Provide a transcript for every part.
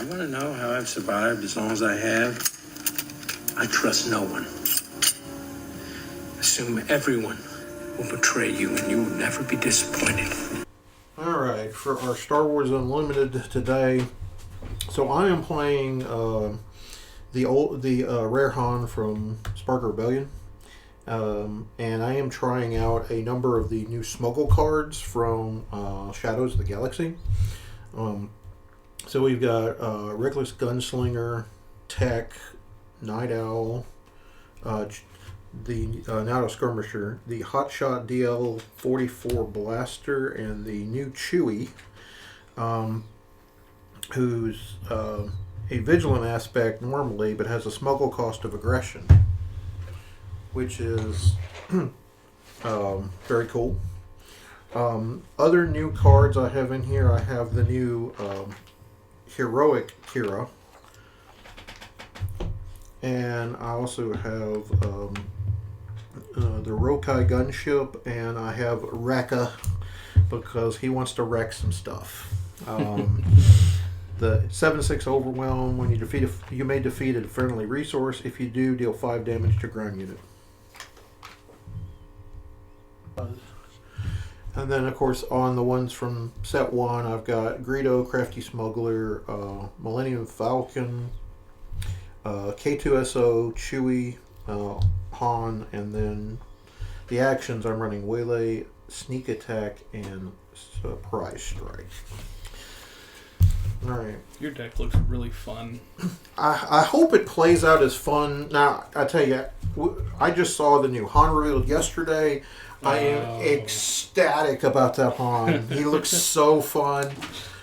You want to know how I've survived as long as I have? I trust no one. Assume everyone will betray you and you will never be disappointed. Alright, for our Star Wars Unlimited today, so I am playing the Rare Han from Spark Rebellion. And I am trying out a number of the new Smuggle cards from Shadows of the Galaxy. So we've got Reckless Gunslinger, Tech, Night Owl, the Night Owl Skirmisher, the Hotshot DL-44 Blaster, and the new Chewie, who's a vigilant aspect normally, but has a smuggle cost of aggression, which is very cool. Other new cards I have in here, I have the new Heroic Qi'ra, and I also have the Rokai Gunship, and I have Rekka because he wants to wreck some stuff. The 7/6 Overwhelm, when you may defeat a friendly resource. If you do, deal 5 damage to ground unit. And then, of course, on the ones from set 1, I've got Greedo, Crafty Smuggler, Millennium Falcon, K2SO, Chewie, Han, and then the actions I'm running Waylay, Sneak Attack, and Surprise Strike. Alright. Your deck looks really fun. I hope it plays out as fun. Now, I tell you, I just saw the new Han revealed yesterday. I am ecstatic about that Han. He looks so fun.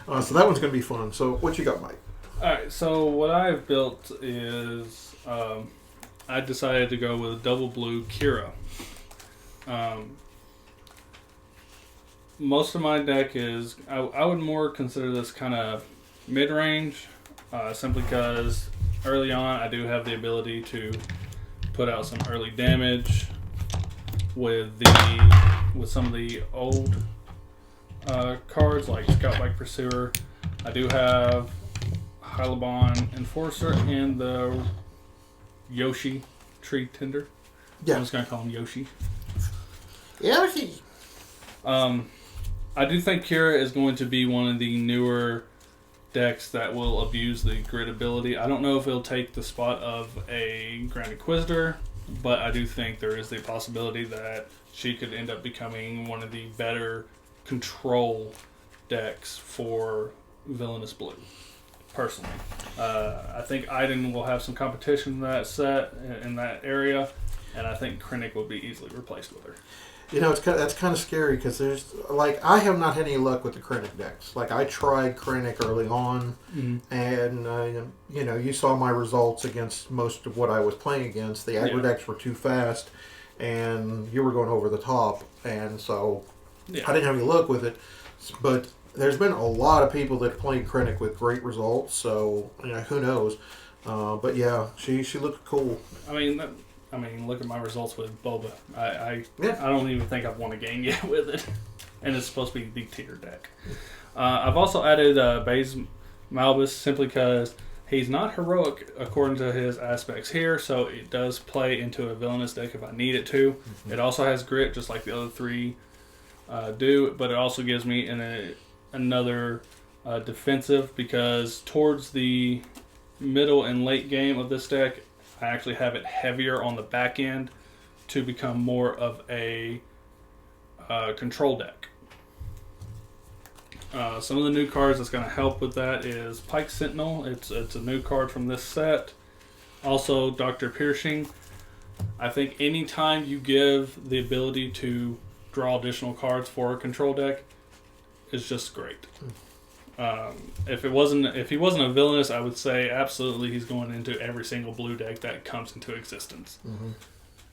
So that one's going to be fun. So what you got, Mike? Alright, so what I've built is I decided to go with a double blue Qi'ra. Most of my deck is, I would more consider this kind of mid-range, simply because early on I do have the ability to put out some early damage with some of the old cards like Scout Bike Pursuer. I do have Hylabon Enforcer and the Yoshi Tree Tender. Yeah. I'm just gonna call him Yoshi. Yoshi. I do think Qi'ra is going to be one of the newer decks that will abuse the grid ability. I don't know if it'll take the spot of a Grand Inquisitor, but I do think there is the possibility that she could end up becoming one of the better control decks for Villainous Blue, personally. I think Iden will have some competition in that set, in that area, and I think Krennic will be easily replaced with her. You know, that's kind of scary because there's, like, I have not had any luck with the Krennic decks. Like, I tried Krennic early on, and, you know, you saw my results against most of what I was playing against. The aggro decks were too fast, and you were going over the top, and so I didn't have any luck with it. But there's been a lot of people that played Krennic with great results, so, you know, who knows. But, yeah, she looked cool. I mean, look at my results with Boba. I don't even think I've won a game yet with it. And it's supposed to be the tier deck. I've also added Baze Malbus simply because he's not heroic according to his aspects here, so it does play into a villainous deck if I need it to. Mm-hmm. It also has grit, just like the other three do, but it also gives me another defensive, because towards the middle and late game of this deck, I actually have it heavier on the back end to become more of a control deck. Some of the new cards that's going to help with that is Pike Sentinel. It's a new card from this set. Also, Dr. Piercing. I think anytime you give the ability to draw additional cards for a control deck is just great. If he wasn't a villainous, I would say absolutely he's going into every single blue deck that comes into existence. Mm-hmm.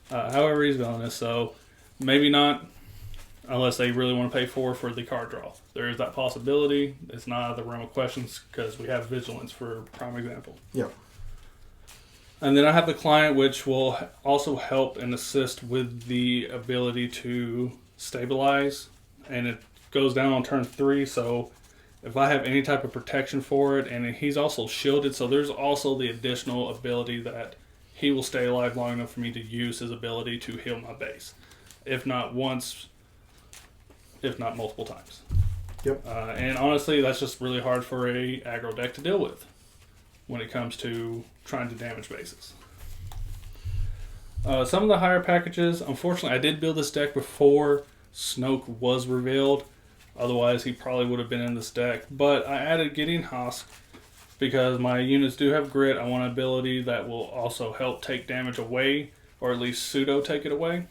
However, he's villainous, so maybe not unless they really want to pay for the card draw. There is that possibility. It's not out of the realm of questions because we have Vigilance for prime example. Yeah. And then I have the Client, which will also help and assist with the ability to stabilize, and it goes down on turn 3, so if I have any type of protection for it, and he's also shielded, so there's also the additional ability that he will stay alive long enough for me to use his ability to heal my base. If not once, if not multiple times. Yep. And honestly, that's just really hard for a aggro deck to deal with when it comes to trying to damage bases. Some of the higher packages, unfortunately, I did build this deck before Snoke was revealed. Otherwise, he probably would have been in this deck. But I added Gideon Hask because my units do have grit. I want an ability that will also help take damage away, or at least pseudo take it away.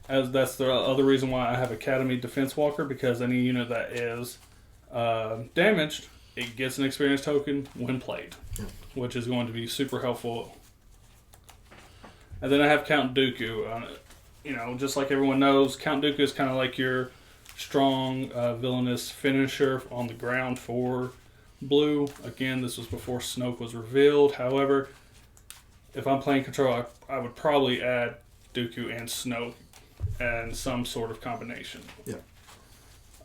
As that's the other reason why I have Academy Defense Walker, because any unit that is damaged, it gets an experience token when played, which is going to be super helpful. And then I have Count Dooku. You know, just like everyone knows, Count Dooku is kind of like your strong villainous finisher on the ground for blue. Again, this was before Snoke was revealed. However, if I'm playing control, I would probably add Dooku and Snoke and some sort of combination. Yeah.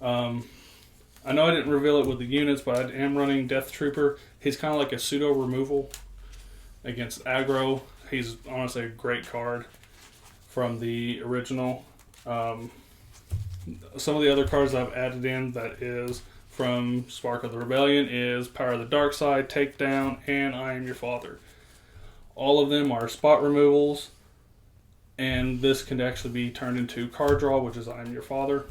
I know I didn't reveal it with the units, but I am running Death Trooper. He's kind of like a pseudo removal against aggro. He's honestly a great card from the original. Some of the other cards I've added in that is from Spark of the Rebellion is Power of the Dark Side, Takedown, and I Am Your Father. All of them are spot removals, and this can actually be turned into card draw, which is I Am Your Father.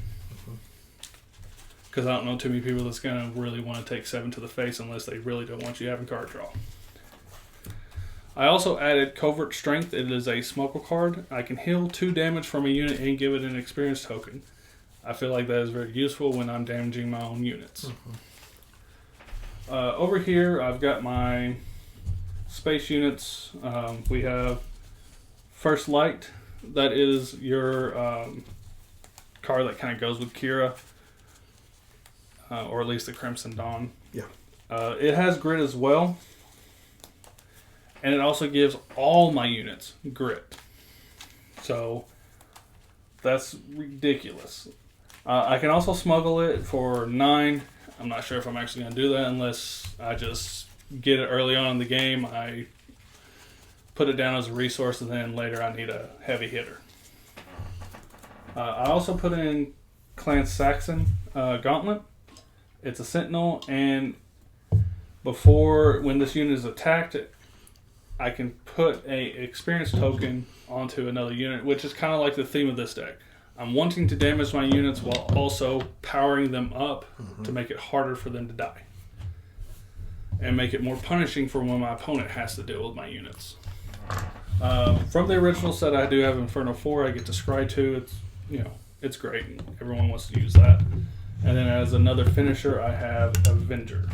Because I don't know too many people that's going to really want to take 7 to the face unless they really don't want you having card draw. I also added Covert Strength. It is a smuggle card. I can heal 2 damage from a unit and give it an experience token. I feel like that is very useful when I'm damaging my own units. Over here, I've got my space units. We have First Light. That is your card that kind of goes with Qi'ra. Or at least the Crimson Dawn. Yeah. It has grit as well. And it also gives all my units grit. So, that's ridiculous. I can also smuggle it for 9. I'm not sure if I'm actually going to do that unless I just get it early on in the game. I put it down as a resource, and then later I need a heavy hitter. I also put in Clan Saxon Gauntlet. It's a Sentinel, and when this unit is attacked, I can put a experience token onto another unit, which is kind of like the theme of this deck. I'm wanting to damage my units while also powering them up to make it harder for them to die. And make it more punishing for when my opponent has to deal with my units. From the original set, I do have Inferno 4. I get to Scry 2. It's great. Everyone wants to use that. And then as another finisher, I have Avenger.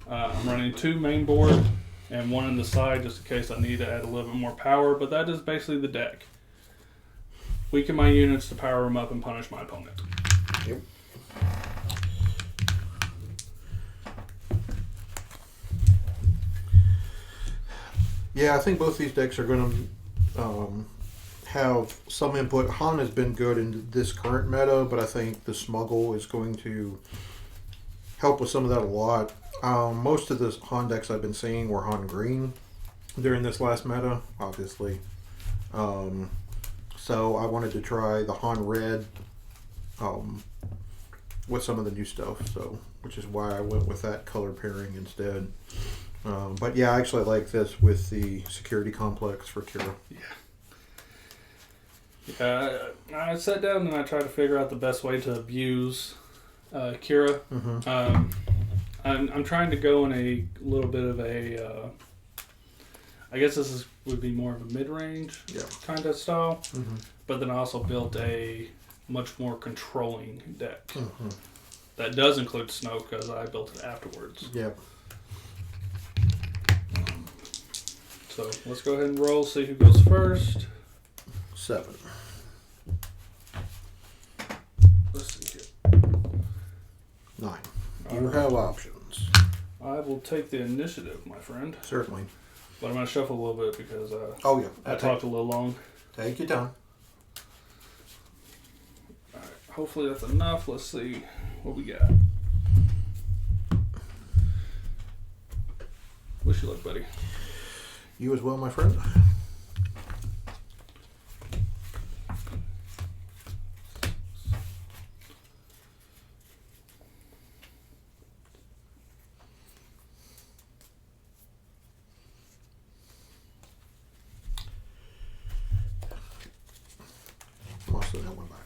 I'm running 2 main board and 1 in the side just in case I need to add a little bit more power. But that is basically the deck. Weaken my units to power them up and punish my opponent. Yep. Yeah, I think both these decks are going to have some input. Han has been good in this current meta, but I think the Smuggle is going to help with some of that a lot. Most of the Han decks I've been seeing were Han Green during this last meta, obviously. So I wanted to try the Han Red with some of the new stuff, which is why I went with that color pairing instead. But yeah, I actually like this with the security complex for Qi'ra. Yeah. I sat down and I tried to figure out the best way to abuse Qi'ra. I'm trying to go in a little bit of a... I guess would be more of a mid-range kind of style. But then I also built a much more controlling deck. That does include Snoke because I built it afterwards. Yeah. So let's go ahead and roll, see who goes first. 7. Let's see here. 9. You have options. I will take the initiative, my friend. Certainly. But I'm going to shuffle a little bit because I I talked a little long. Take your time. Alright. hopefully that's enough. Let's see what we got. Wish you luck, buddy. You as well, my friend. Also, that one back.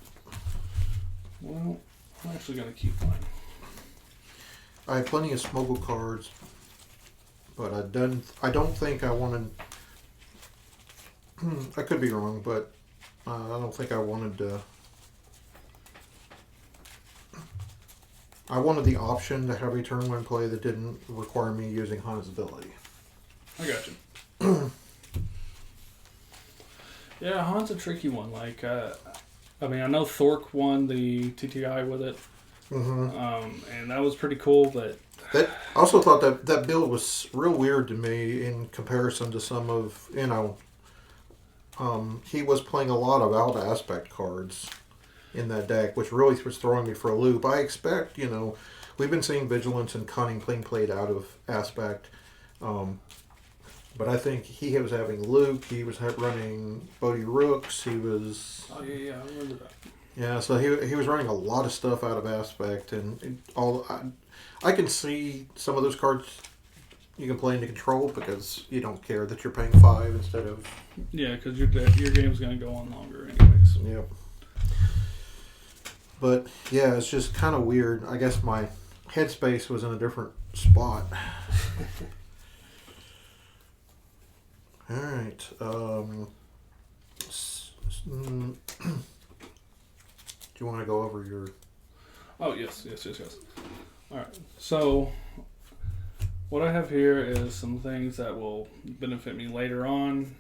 Well, I'm actually going to keep mine. I have plenty of smuggle cards, but I don't think I wanted. I could be wrong, but I don't think I wanted to. I wanted the option to have a turn one play that didn't require me using Han's ability. I got you. Yeah, Han's a tricky one. Like, I mean, I know Thork won the TTI with it, and that was pretty cool. But I also thought that build was real weird to me in comparison to some of he was playing a lot of out aspect cards in that deck, which really was throwing me for a loop. I expect, we've been seeing Vigilance and Cunning being played out of aspect. But I think he was having Luke. He was running Bodhi Rooks. He was. Oh yeah, I remember that. Yeah, so he was running a lot of stuff out of aspect, and all. I can see some of those cards you can play into control because you don't care that you're paying 5 instead of. Yeah, because your game's gonna go on longer anyways. Yep. But yeah, it's just kind of weird. I guess my headspace was in a different spot. All right. Do you want to go over your? Oh yes. All right. So what I have here is some things that will benefit me later on,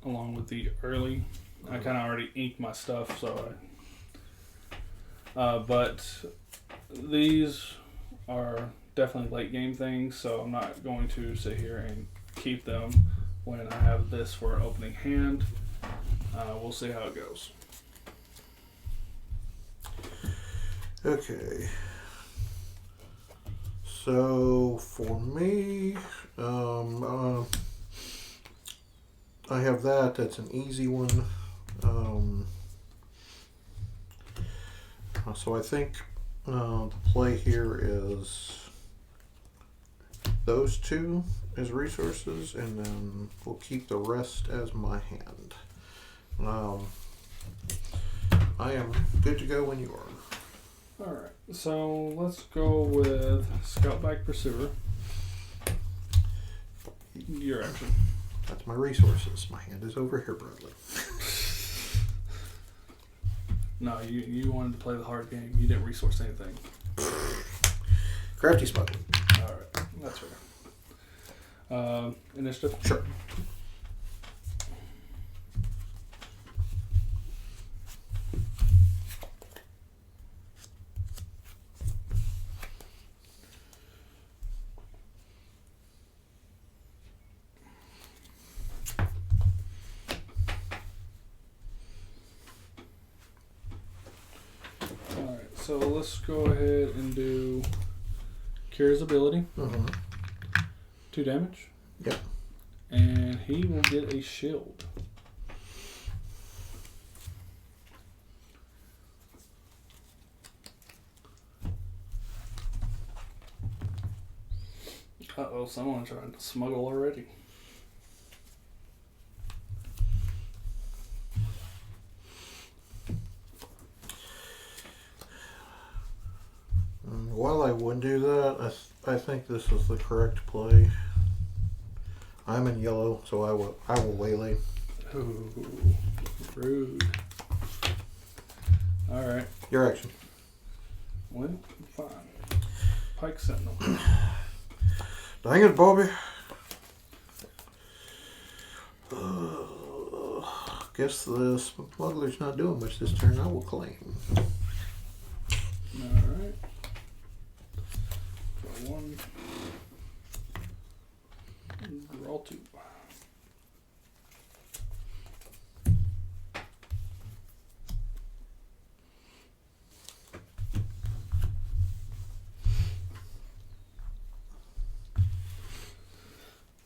along with the early. I kind of already inked my stuff, so but these are definitely late game things, so I'm not going to sit here and keep them when I have this for an opening hand. We'll see how it goes. Okay. So for me, I have that. That's an easy one. So I think the play here is those two as resources, and then we'll keep the rest as my hand. I am good to go when you are. Alright, so let's go with Scoutback Pursuer. Your action. That's my resources. My hand is over here, Bradley. No, you wanted to play the hard game. You didn't resource anything. Crafty smuggling. Alright, that's fair. Initiative? Sure. So let's go ahead and do Qi'ra's ability. 2 damage. Yep. And he will get a shield. Uh-oh, someone's trying to smuggle already. While I would do that, I think this is the correct play. I'm in yellow, so I will waylay. Ooh, rude. Alright. Your action. Well, fine. Pike Sentinel. Dang it, Bobby. Guess the smuggler's not doing much this turn. I will claim. Alright. Draw 1. Draw 2.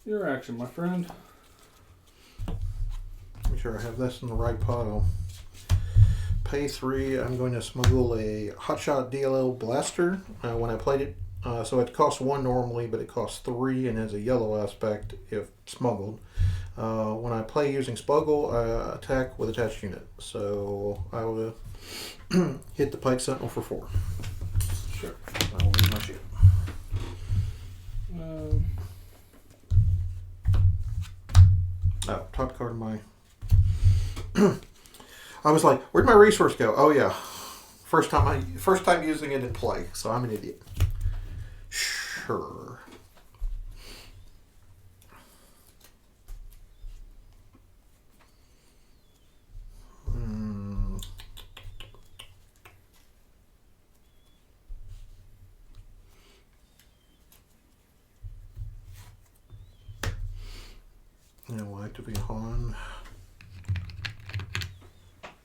Your action, my friend. Make sure I have this in the right pile. Pay 3. I'm going to smuggle a Hotshot DLL blaster when I played it. So it costs 1 normally, but it costs 3 and has a yellow aspect if smuggled. When I play using smuggle, I attack with attached unit. So I will hit the Pike Sentinel for 4. Sure. I will use my shield. Top card of my. I was like, "Where'd my resource go?" Oh yeah, first time using it in play, so I'm an idiot. Sure. And we'll activate Han.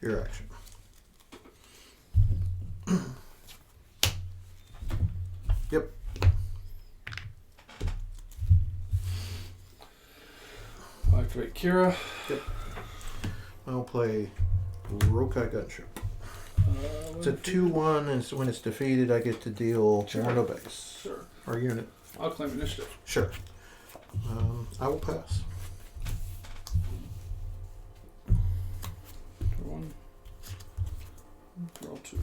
Your action. Yep. I'll activate Qi'ra. Yep. I'll play Rokai Gunship. It's a 2/1, and so when it's defeated, I get to deal 1 to base. Sure. Or unit. I'll claim initiative. Sure. I will pass. Draw 1. Draw 2.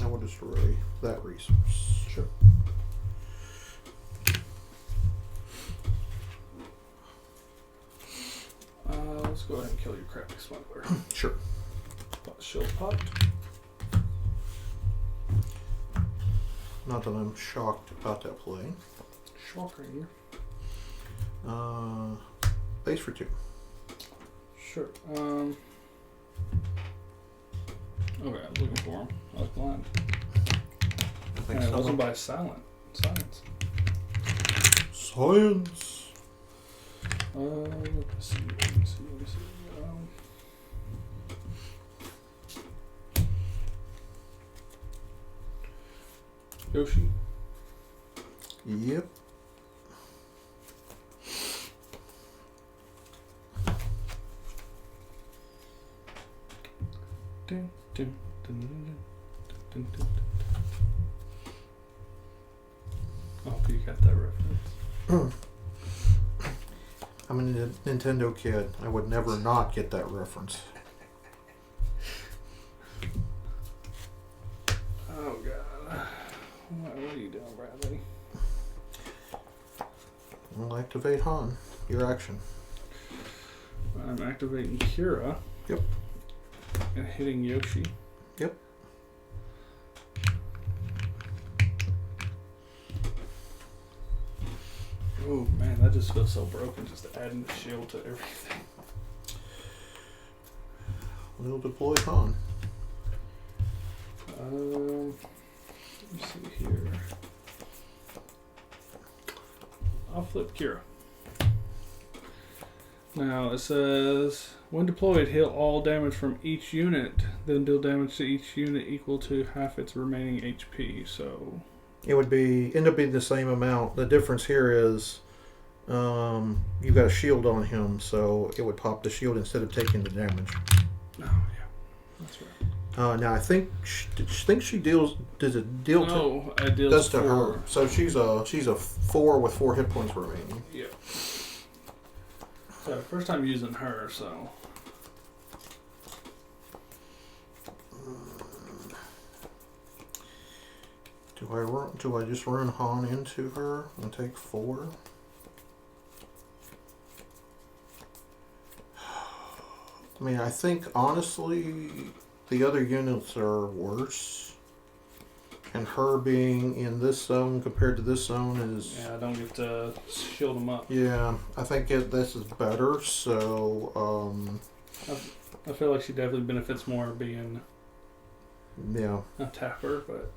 I will destroy that resource. Sure. Let's go ahead and kill your crappy smuggler. Sure. Shield popped. Not that I'm shocked about that play. Shocking. Base for 2. Sure. Okay, I was looking for him. I was blind. I think And it wasn't someone- by science. Science. Let's see. Yoshi. Yep. Dun, dun, dun, dun, dun, dun, dun. Oh, you got that reference. I'm a Nintendo kid. I would never not get that reference. Oh god. What are you doing, Bradley? We'll activate Han. Your action. I'm activating Qi'ra. Yep. And hitting Yoshi. Yep. Oh man, that just feels so broken, just adding the shield to everything. We'll deploy Han. Let's see here. I'll flip Qi'ra. Now it says, when deployed, heal all damage from each unit, then deal damage to each unit equal to half its remaining HP. So It would end up being the same amount. The difference here is you've got a shield on him, so it would pop the shield instead of taking the damage. oh yeah, that's right. Now I think she deals. Does it deal to? No, it deals Does to for her. So she's a 4 with 4 hit points remaining. Yeah. So first time using her, so. Do I just run Han into her and take 4? I mean, I think honestly the other units are worse, and her being in this zone compared to this zone is. Yeah, I don't get to shield them up. Yeah, I think this is better. So I feel like she definitely benefits more being Yeah. a tapper, but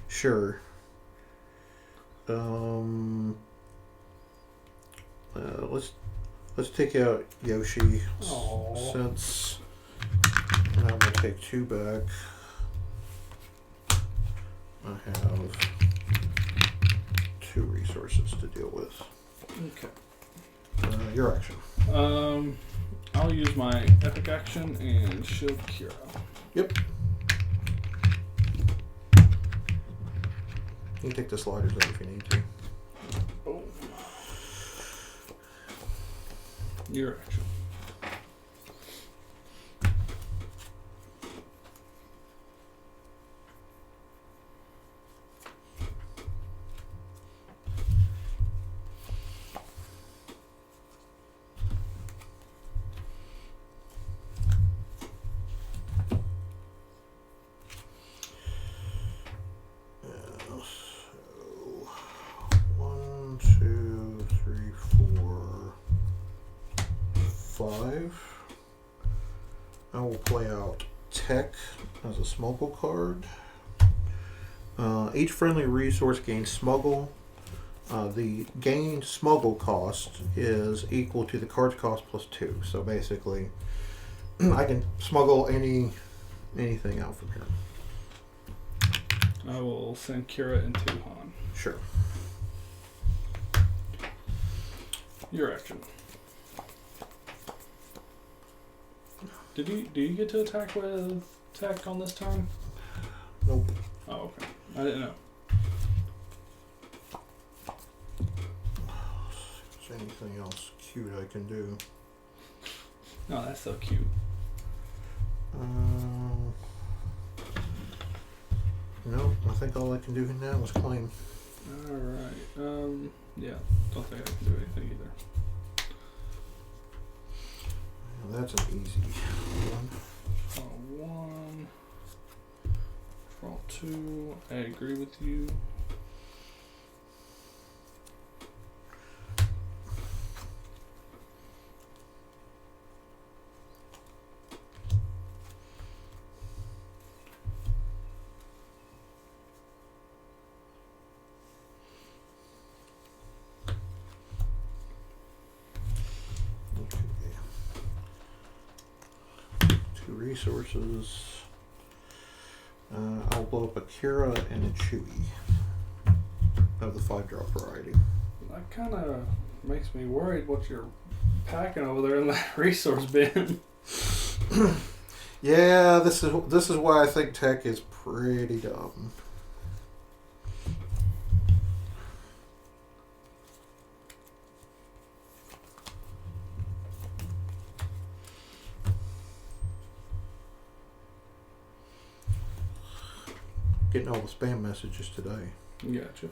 Sure. Let's take out Yoshi. Aww. Since I'm gonna take 2 back. I have 2 resources to deal with. okay. Your action. I'll use my epic action and shield Qi'ra. Yep. You can take the sliders out if you need to. Oh. Your action. So 1, 2, 3, 4, 5. I will play out Tech as a smuggle card. Each friendly resource gains smuggle. The gained smuggle cost is equal to the card's cost plus 2. So basically, I can smuggle anything out from here. I will send Qi'ra into Han. Sure. Your action. Do you get to attack with tech on this turn? Nope. Oh, okay. I didn't know. Is there anything else cute I can do? Oh, that's so cute. No, I think all I can do now is claim. Alright. Yeah. Don't think I can do anything either. Well, that's an easy one. Draw 1. Draw 2. I agree with you. Okay. 2 resources. I'll blow up a Qi'ra and a Chewy of the 5-drop variety. That kind of makes me worried what you're packing over there in that resource bin. Yeah, this is why I think tech is pretty dumb. Getting all the spam messages today. Gotcha.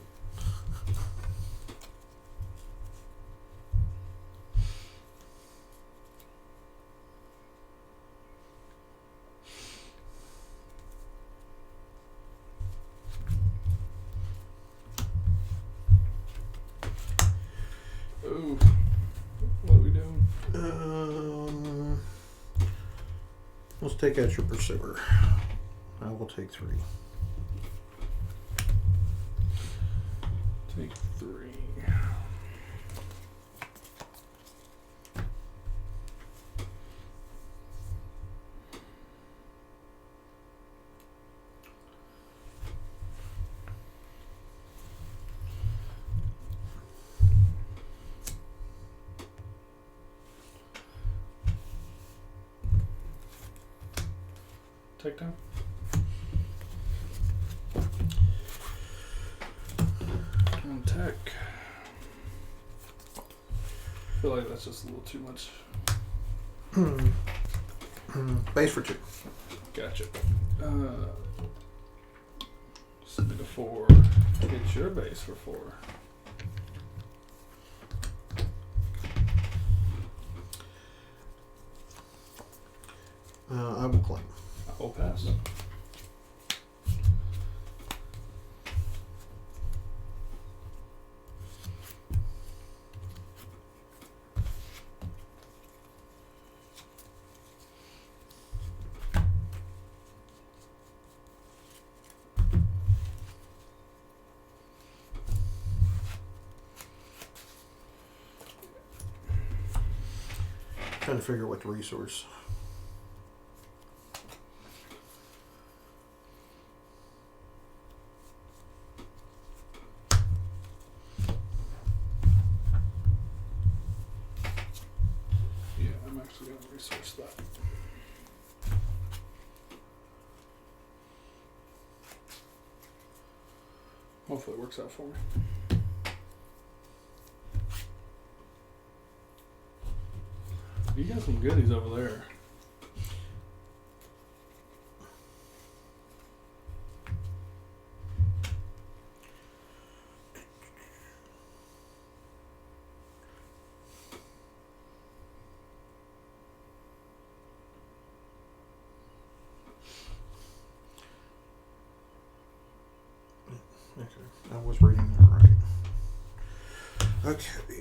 Ooh. What are we doing? Let's take out your pursuer. I will take 3. Take 3. Take time. On tech. I feel like that's just a little too much. Base for 2. Gotcha. Submit a 4. Get your base for 4. I will claim. I will pass. Trying to figure out what the resource. Yeah, I'm actually going to resource that. Hopefully it works out for me. You got some goodies over there. Okay, I was reading that right. Okay.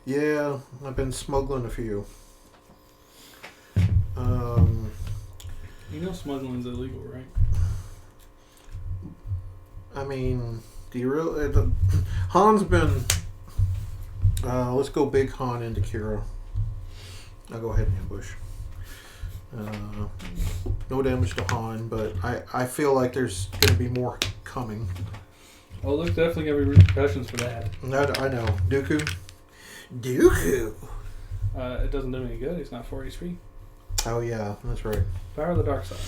Yeah, I've been smuggling a few. You know smuggling's illegal, right? I mean, do you really? Han's been. Let's go big Han into Qi'ra. I'll go ahead and ambush. No damage to Han, but I feel like there's going to be more coming. Oh, there's definitely going to be repercussions for that. I know. Dooku? Dooku! It doesn't do any good. He's not 4 HP. Oh, yeah, that's right. Power of the dark side.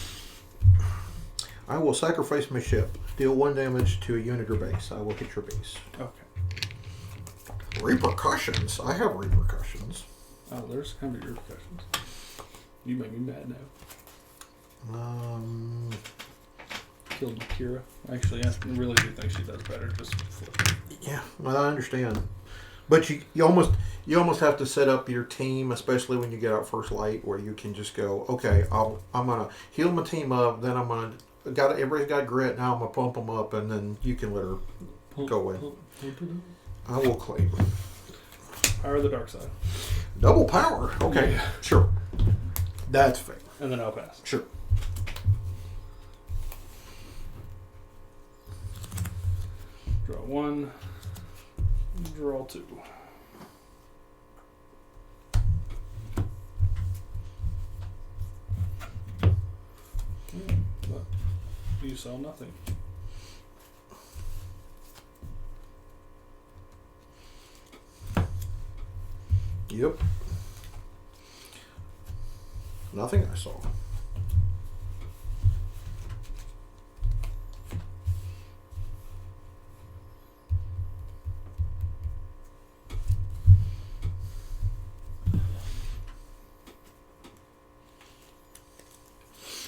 I will sacrifice my ship. Deal 1 damage to a unit or base. I will hit your base. Okay. Repercussions? I have repercussions. Oh, there's going to be repercussions. You make me mad now. Killed Qi'ra. Actually, I really do think she does better. Just flip. Yeah, well, I understand. But you almost have to set up your team, especially when you get out first light, where you can just go, okay, I'm gonna heal my team up, then everybody's got grit, now I'm gonna pump them up, and then you can let her go in. I will claim. Power of the dark side. Double power. Okay, yeah. Sure. That's fair. And then I'll pass. Sure. Draw 1. Draw 2. But you sell nothing. Yep. Nothing I saw.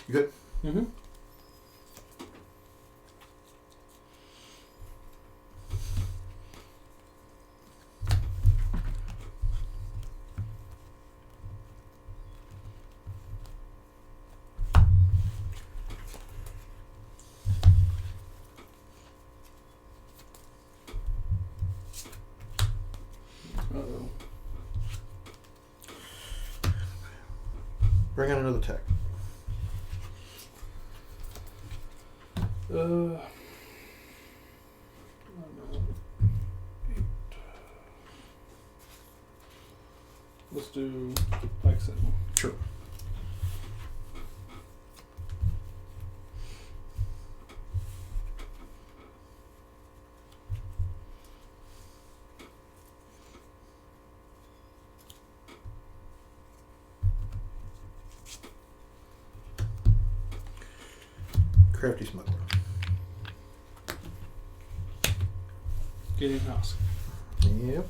You good? Mm-hmm. Uh-oh. Bring on another tech. I don't know. 8. Let's do like Sentinel. Sure. Crafty smuggler. Get in house. Yep.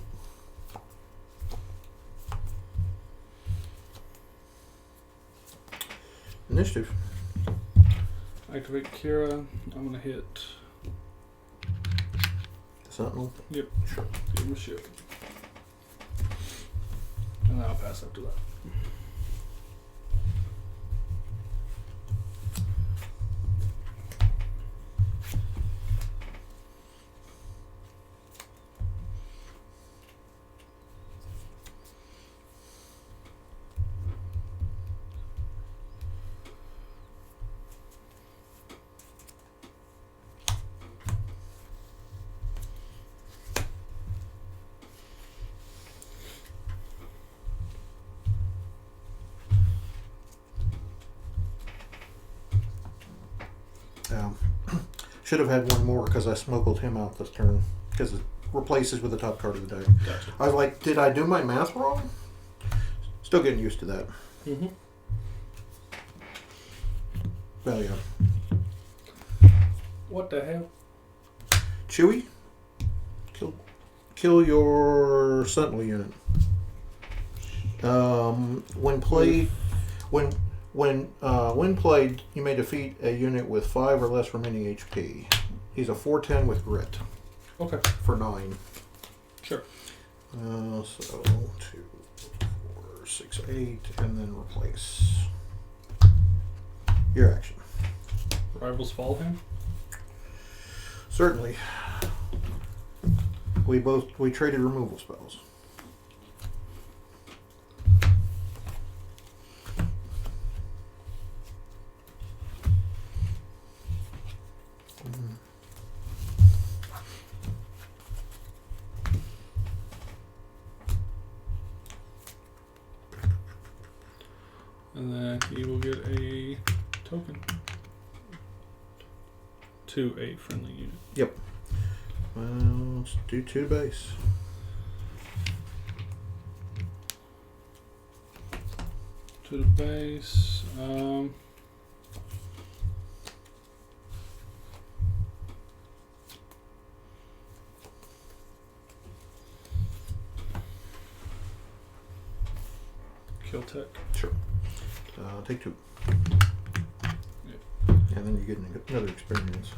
Initiative. Activate Qi'ra. I'm going to hit. Sentinel. Yep. Sure. Give him a ship. And then I'll pass after that. Should have had one more because I smuggled him out this turn because it replaces with the top card of the deck. Gotcha. I was like, did I do my math wrong? Still getting used to that. Mm-hmm. Well, yeah. What the hell? Chewy, kill your Sentinel unit. When played, when played, you may defeat a unit with 5 or less remaining HP. He's a 4/10 with grit. Okay. For 9. Sure. So 2, 4, 6, 8, and then replace. Your action. Rivals follow him. Certainly. We traded removal spells. And then he will get a token. 2 a friendly unit. Yep. Let's do 2 base. To the base. Kill tech. Sure. Take 2. Yep. And then you get another experience.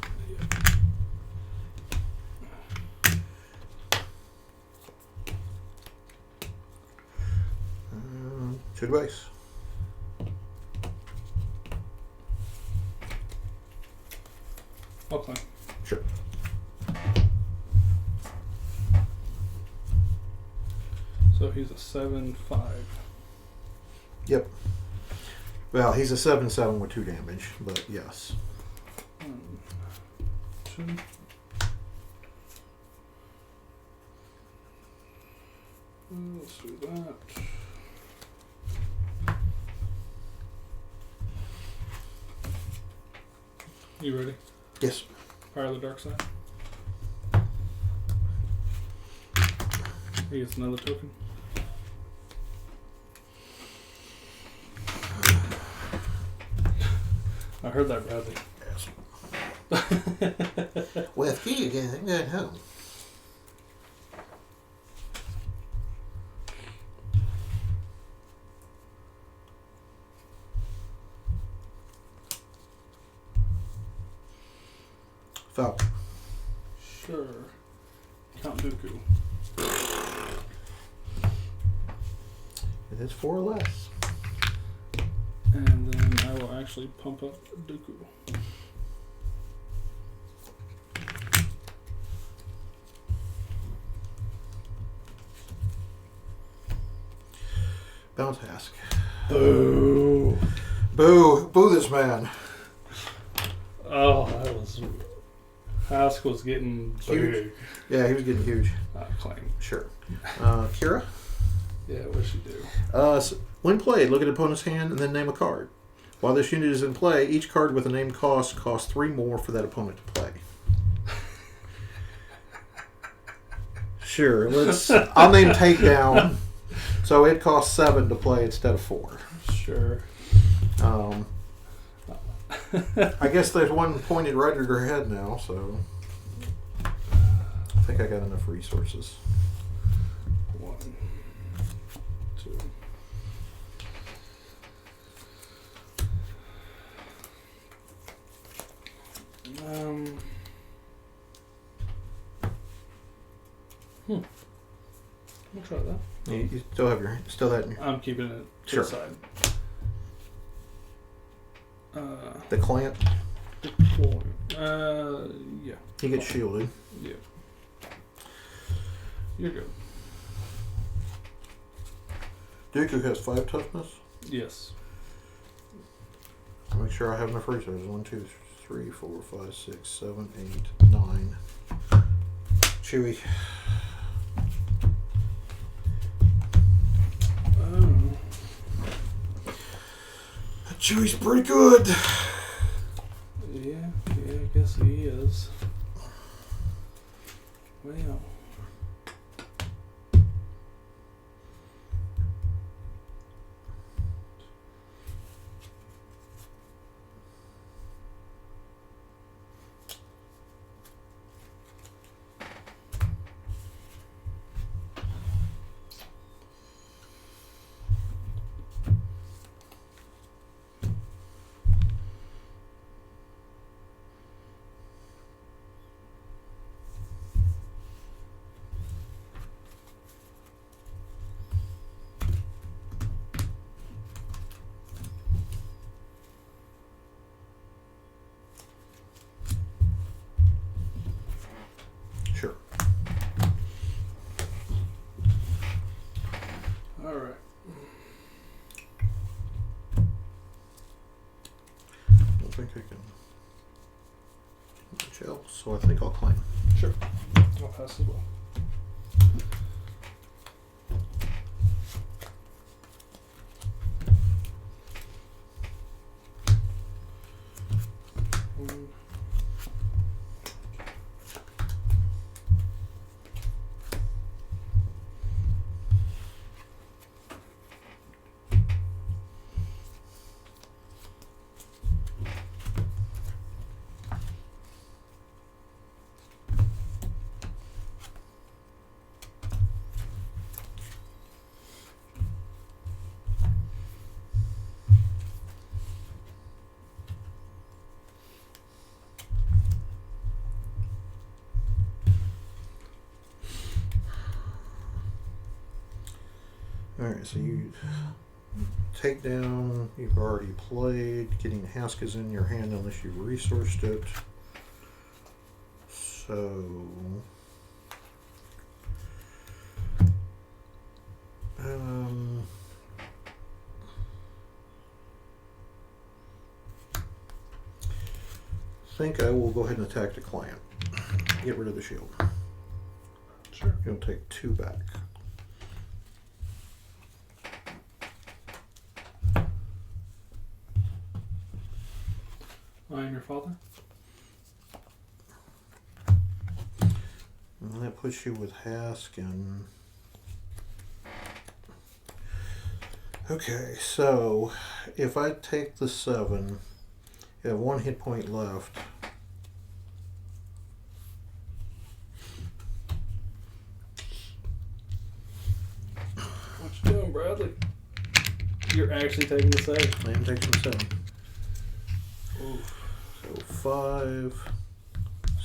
To the base. Okay. Sure. So he's a 7/5. Yep. Well, he's a 7/7 with 2 damage, but yes. 2. Let's do that. You ready? Yes. Power of the dark side. He gets another token. I heard that, Bradley. Yes. With you getting at home. Falcon. Sure. Count Dooku. It is 4 or less. And then I will actually pump up Dooku. Bounce Hask. Boo. Boo. Boo this man. Oh, that was... Hask was getting Huge. big. Yeah, he was getting huge. Claim. Sure. Qi'ra? Yeah, what she do? When played, look at opponent's hand and then name a card. While this unit is in play, each card with a named cost costs 3 more for that opponent to play. Sure, I'll name Takedown. So it costs 7 to play instead of 4. Sure. I guess there's one pointed right at her head now, so I think I got enough resources. 1, 2. We'll try that. You still have that. I'm keeping it to Sure. the side. The client, Deploy. Yeah. he gets shielded. Yeah. You're good. Dooku has 5 toughness. Yes. I'll make sure I have enough resources. 1, 2, 3, 4, 5, 6, 7, 8, 9. Chewy. Chewy's pretty good. Yeah. Well. Sure. All right. I don't think I can much else, so I think I'll claim. Sure. I'll pass as well. Alright, so you take down, you've already played, getting Hask is in your hand unless you've resourced it. So I think I will go ahead and attack the client. Get rid of the shield. Sure. You'll take 2 back. I am your father. And that puts you with Hask and... Okay, so if I take the 7, you have 1 hit point left. What you doing, Bradley? You're actually taking the 7. I am taking 7. Oof. So 5,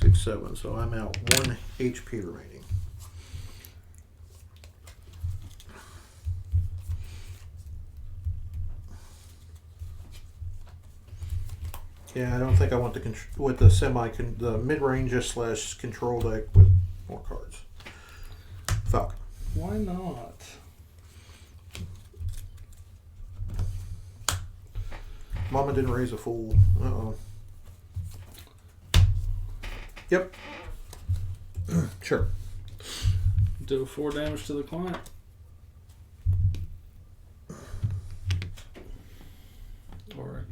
6, 7. So I'm out 1 HP remaining. Yeah, I don't think I want the with the the mid-range slash control deck with more cards. Falcon. Why not? Mama didn't raise a fool. Uh-oh. Yep. Sure. Do 4 damage to the client. Or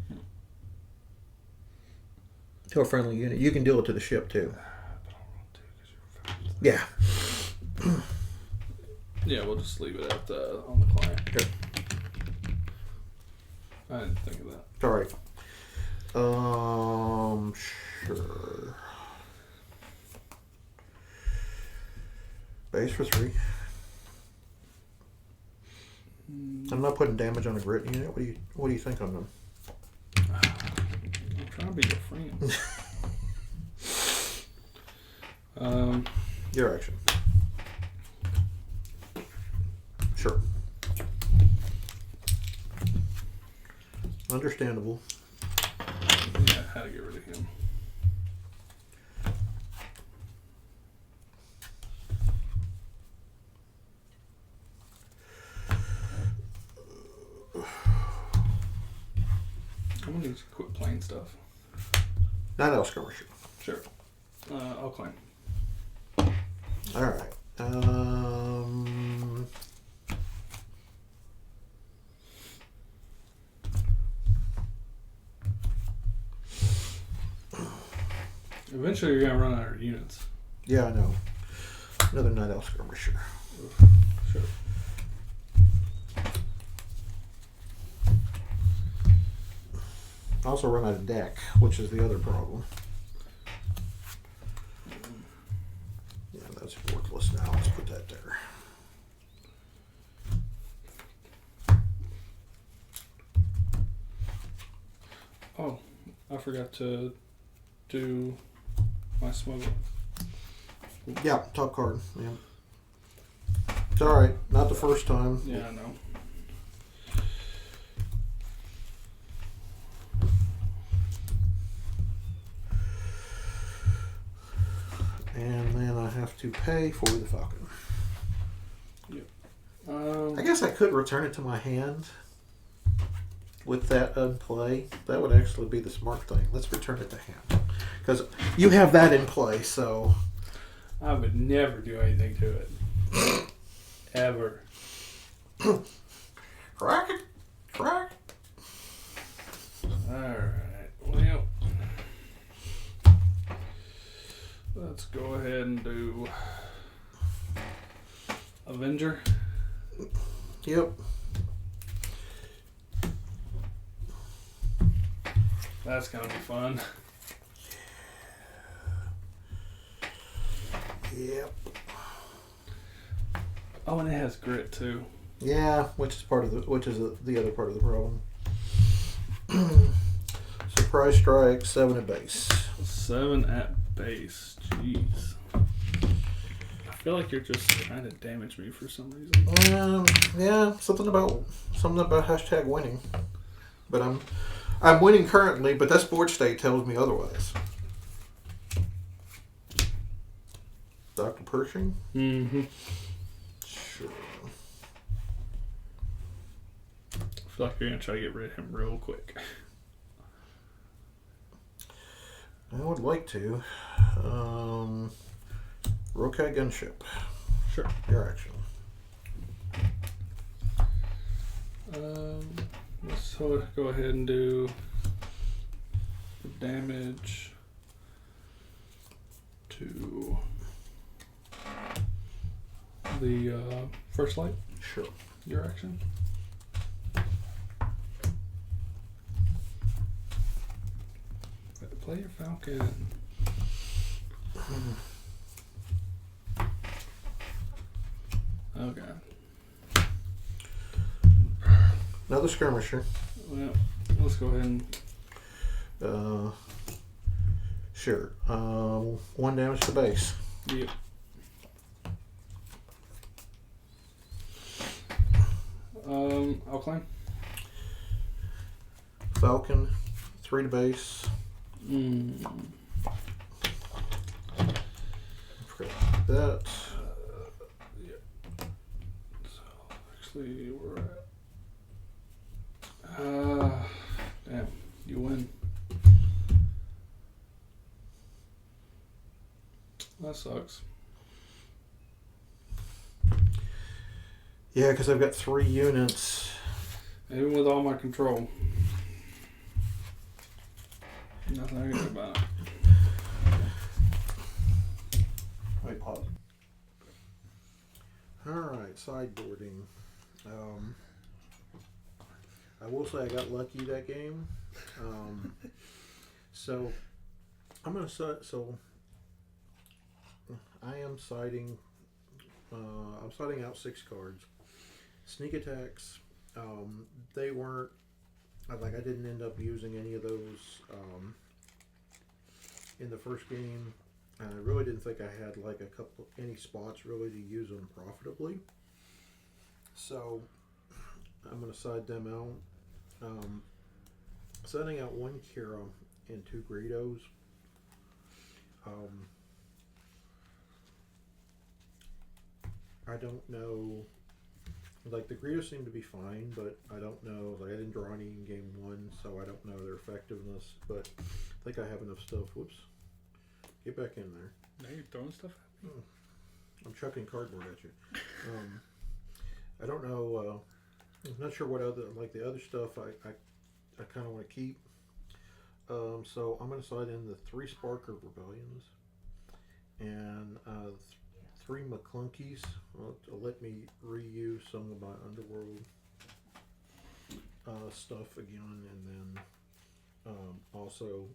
To a friendly unit. You can deal it to the ship too. Yeah. yeah, we'll just leave it at on the client. Good. I didn't think of that. All right. Sure. Base for 3. I'm not putting damage on a grit unit. What do you think on them? I'm trying to be your friend. Your action. Sure. Understandable. Yeah, how to get rid of him. I'm gonna need to quit playing stuff. Not else skirmisher. Sure. I'll claim. All right. Eventually, you're gonna run out of units. Yeah, I know. Another Night Owl Skirmisher. Sure. I also run out of deck, which is the other problem. Yeah, that's worthless now. Let's put that there. Oh, I forgot to do my smuggler. Yeah, top card. Yeah. It's alright. Not the first time. Yeah, I know. And then I have to pay for the Falcon. Yep. I guess I could return it to my hand with that unplay. That would actually be the smart thing. Let's return it to hand. Because you have that in play, so... I would never do anything to it. Ever. Crack it. Crack. Alright. Well, let's go ahead and do Avenger. Yep. That's gonna be fun. Yep. Oh, and it has grit too. Yeah, which is the other part of the problem. Surprise strike, 7 at base. 7 at base. Jeez. I feel like you're just trying to damage me for some reason. Yeah, something about hashtag winning. But I'm winning currently, but this board state tells me otherwise. Dr. Pershing? Mm-hmm. Sure. I feel like you're going to try to get rid of him real quick. I would like to. Rokai Gunship. Sure. Your action. Let's go ahead and do damage to the first light. Sure. Your action. Play your Falcon. Oh god. Another skirmisher. Well, let's go ahead and. Sure. 1 damage to base. Yep. I'll claim. Falcon, 3 to base. Forgot that. Yeah. So actually, we're at. Damn, you win. That sucks. Yeah, because I've got 3 units. Even with all my control. Nothing I can do about it. Wait, pause. Alright, sideboarding. I will say I got lucky that game. So I'm gonna so I am siding. I'm siding out 6 cards. Sneak attacks. They weren't like I didn't end up using any of those in the first game. And I really didn't think I had like any spots really to use them profitably. So I'm gonna side them out. Sending out 1 Qi'ra and 2 Greedos. I don't know. Like the Greedos seem to be fine, but I don't know. Like I didn't draw any in game 1, so I don't know their effectiveness. But I think I have enough stuff. Whoops. Get back in there. Now you're throwing stuff at me? I'm chucking cardboard at you. I don't know. I'm not sure what other, like the other stuff I kind of want to keep. So I'm going to slide in the 3 Sparker Rebellions and 3 McClunkies. Let me reuse some of my Underworld stuff again, and then also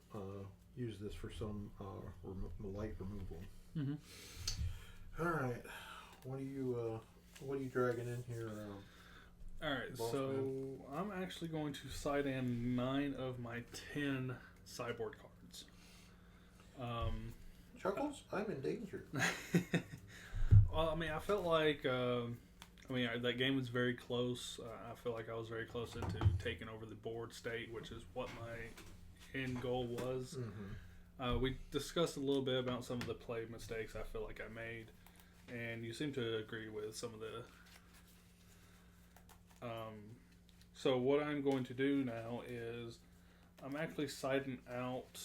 use this for some light removal. Mm-hmm. All right, what are you dragging in here? All right, Boss so man. I'm actually going to side in 9 of my 10 sideboard cards. Chuckles, I'm in danger. Well, I mean, I felt like, that game was very close. I feel like I was very close into taking over the board state, which is what my end goal was. Mm-hmm. We discussed a little bit about some of the play mistakes I feel like I made, and you seem to agree with some of the. So what I'm going to do now is I'm actually siding out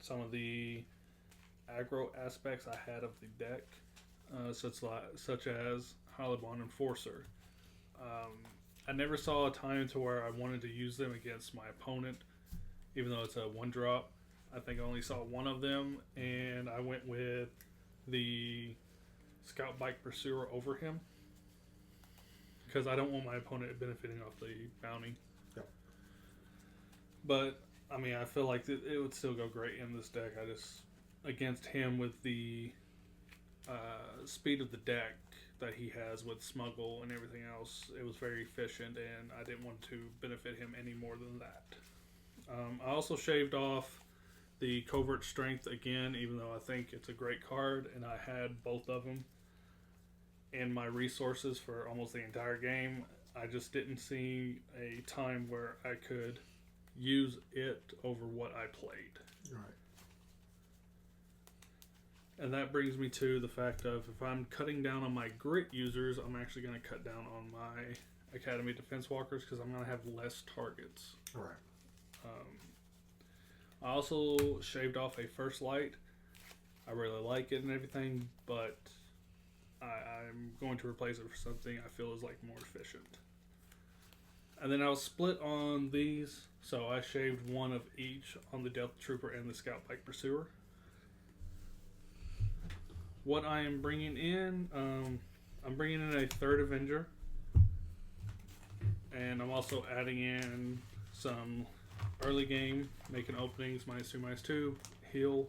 some of the aggro aspects I had of the deck, such as Halibon Enforcer. I never saw a time to where I wanted to use them against my opponent, even though it's a 1-drop. I think I only saw one of them, and I went with the Scout Bike Pursuer over him because I don't want my opponent benefiting off the bounty. Yep. But I mean, I feel like it would still go great in this deck. I just, against him with the speed of the deck that he has with Smuggle and everything else, it was very efficient, and I didn't want to benefit him any more than that. I also shaved off the Covert Strength again, even though I think it's a great card, and I had both of them in my resources for almost the entire game. I just didn't see a time where I could use it over what I played. Right. And that brings me to the fact of, if I'm cutting down on my grit users, I'm actually going to cut down on my Academy Defense Walkers because I'm going to have less targets. Right. I also shaved off a First Light. I really like it and everything, but I'm going to replace it for something I feel is like more efficient. And then I was split on these, so I shaved one of each on the Death Trooper and the Scout Bike Pursuer. What I am bringing in, I'm bringing in a 3rd Avenger, and I'm also adding in some early game, making openings, -2/-2, heal.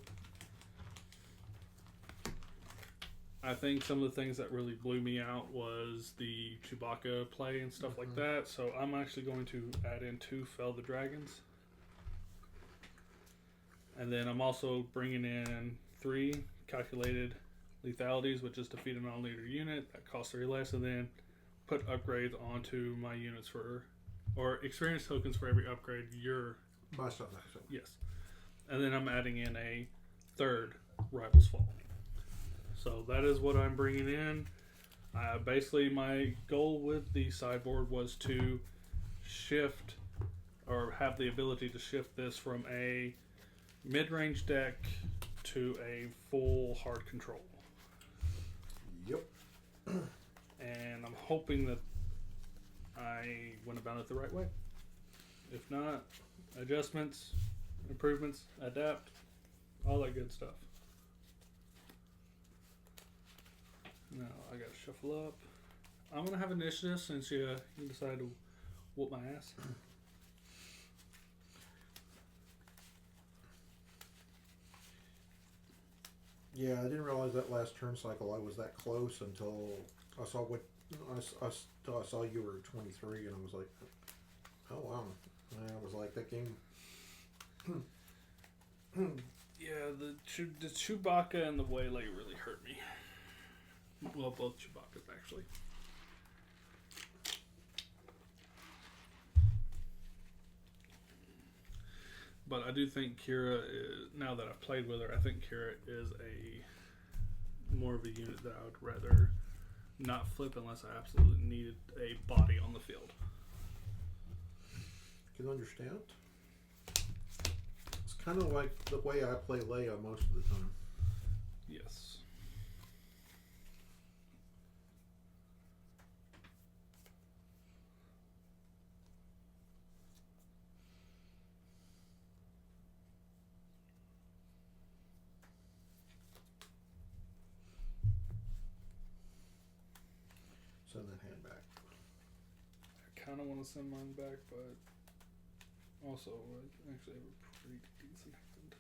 I think some of the things that really blew me out was the Chewbacca play and stuff like that. So I'm actually going to add in 2 Fell the Dragons. And then I'm also bringing in 3 calculated lethalities, which is defeat a non-leader unit. That costs 3 less. And then put upgrades onto my units or experience tokens for every upgrade you're... Buy something. Yes. And then I'm adding in a 3rd Rivals Fall. So that is what I'm bringing in. Basically, my goal with the sideboard was to shift, or have the ability to shift this from a mid-range deck to a full hard control. Yep. And I'm hoping that I went about it the right way. If not, adjustments, improvements, adapt, all that good stuff. Now I gotta shuffle up. I'm gonna have initiative since you decided to whoop my ass. Yeah, I didn't realize that last turn cycle I was that close until I saw I saw you were 23, and I was like, oh wow. And I was like, that game. Yeah, the Chewbacca and the Waylay really hurt me. Well, both Chewbaccas actually. But I do think Qi'ra is, now that I've played with her, I think Qi'ra is a more of a unit that I would rather not flip unless I absolutely needed a body on the field. Can understand. It's kind of like the way I play Leia most of the time. Yes. kind of want to send mine back, but also I actually have a pretty decent hand.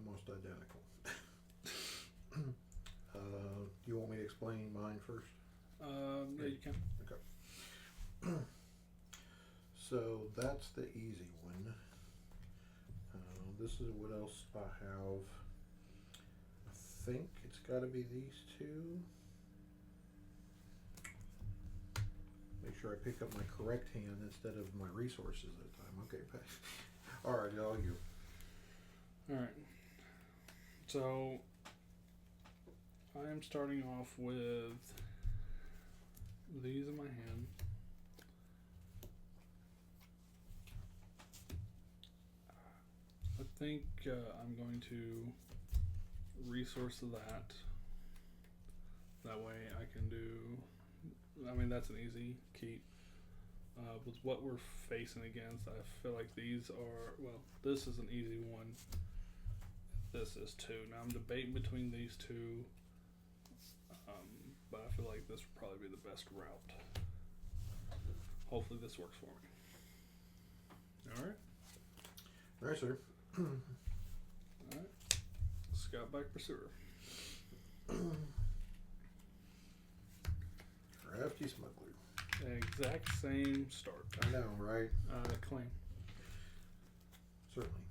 Almost identical. You want me to explain mine first? Yeah, you can. Okay. So that's the easy one. This is what else I have. I think it's got to be these two. Make sure I pick up my correct hand instead of my resources at the time. Okay, all right, all you. All right. So I am starting off with these in my hand. I think I'm going to resource that. That way I can do, I mean, that's an easy keep. With what we're facing against, I feel like these are, well, this is an easy one. This is two. Now I'm debating between these two, but I feel like this would probably be the best route. Hopefully this works for me. All right. All right, sir. All right. Scoutback Pursuer. Crafty Smuggler. Exact same start. I know, right? Claim. Certainly.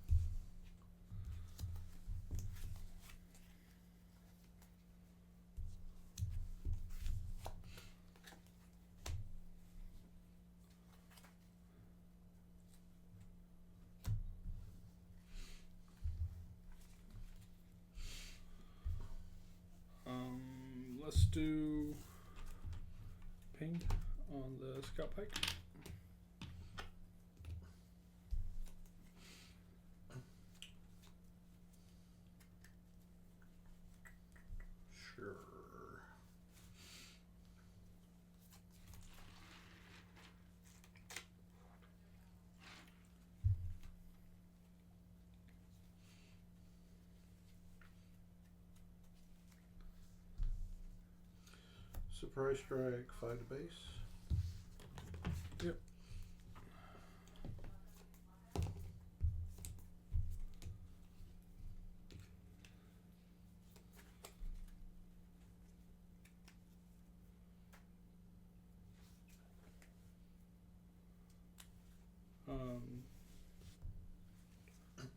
Let's do ping on the scout pike. Sure. Surprise strike, 5 to base. Yep.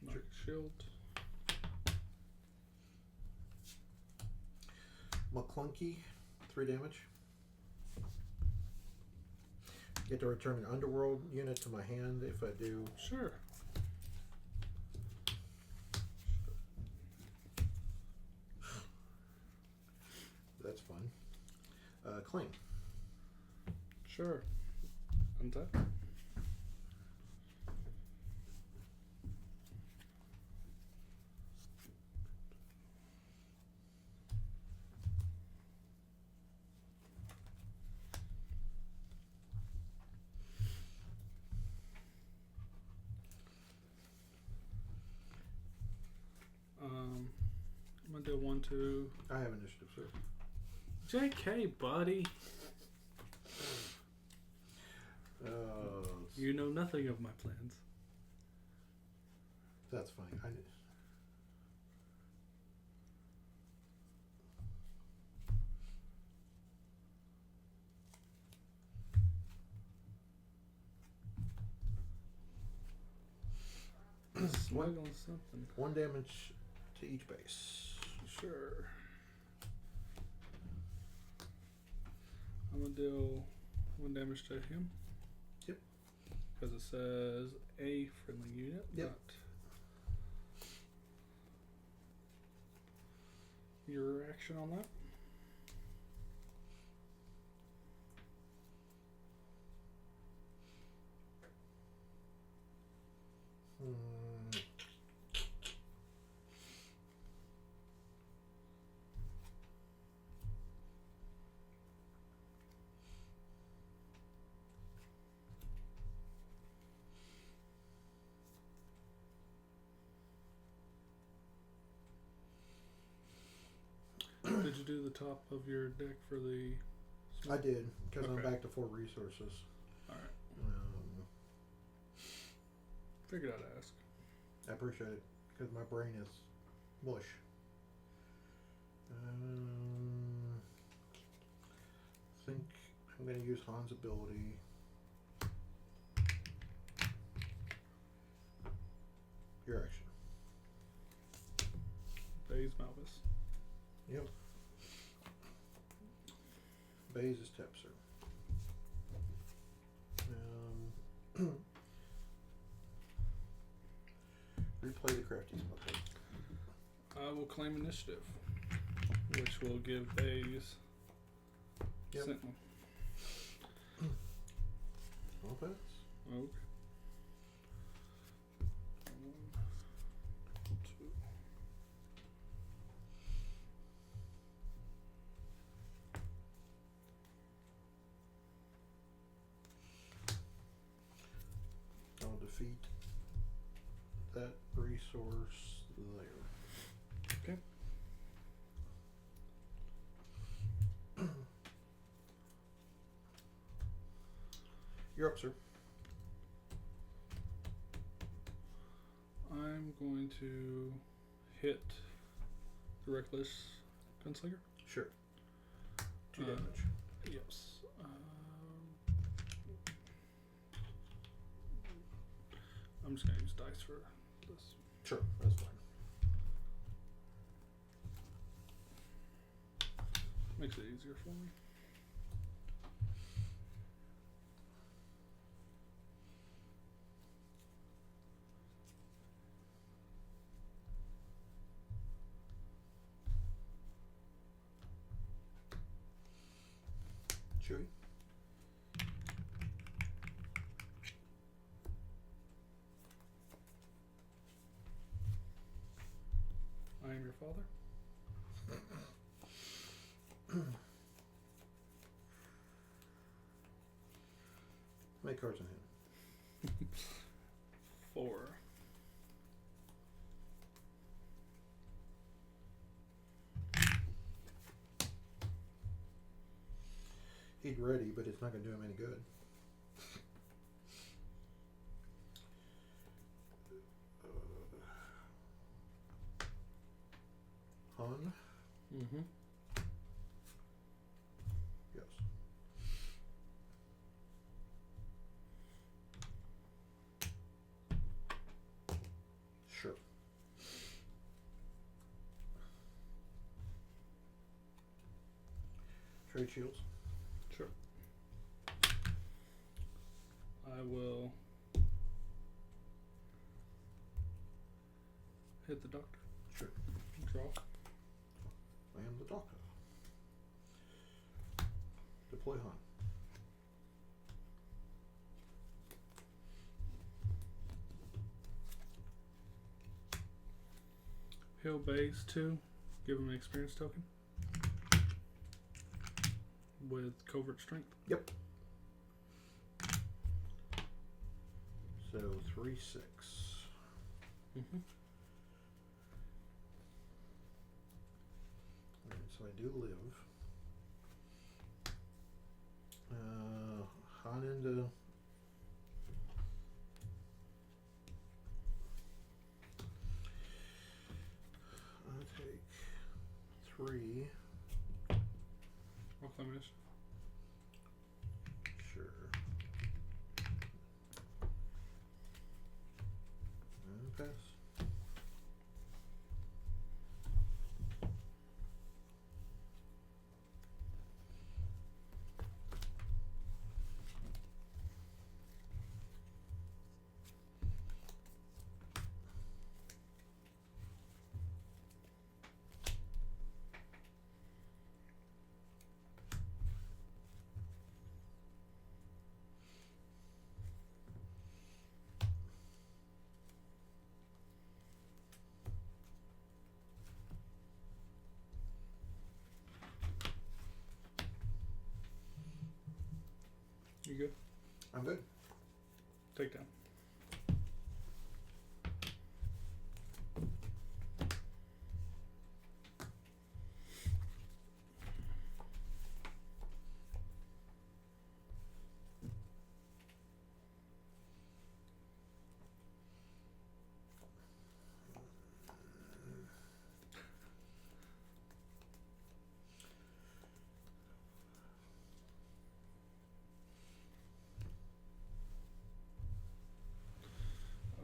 Magic shield. McClunky, 3 damage. Get to return an underworld unit to my hand if I do. Sure. That's fun. Claim. Sure. Untap. I'm gonna do 1, 2. I have initiative, sir. JK, buddy. You know nothing of my plans. That's fine. Smuggling something. 1 damage to each base. Sure. I'm gonna deal 1 damage to him. Yep. Because it says a friendly unit. Yep. Not your reaction on that. Did you do the top of your deck for the... I did, because I'm Okay. back to 4 resources. Alright. Figured I'd ask. I appreciate it, because my brain is mush. I think I'm going to use Han's ability. Your action. Baze Malvis. Yep. Baze is Tepser. Replay the crafty spell. I will claim initiative, which will give Baze Yep. Sentinel. I'll pass. Okay. 1, 2. I'll defeat that resource there. Okay. You're up, sir. I'm going to hit the Reckless Gunslinger. Sure. 2 Uh, damage. Yes. I'm just going to use dice for this. Sure, that's fine. Makes it easier for me. Chewy. I am your father. How many cards in hand? 4. He'd ready, but it's not going to do him any good. Han? Mm-hmm. Yes. Sure. Trade shields. Sure. I will hit the doctor. Sure. Draw. I am the doctor. Deploy Han. Heal Baze 2. Give him an experience token. With covert strength. Yep. So 3/6. Mm-hmm. Alright, so I do live. Han into I'll take 3. I'll claim initiative. Sure. And pass. You good? I'm good. Take down.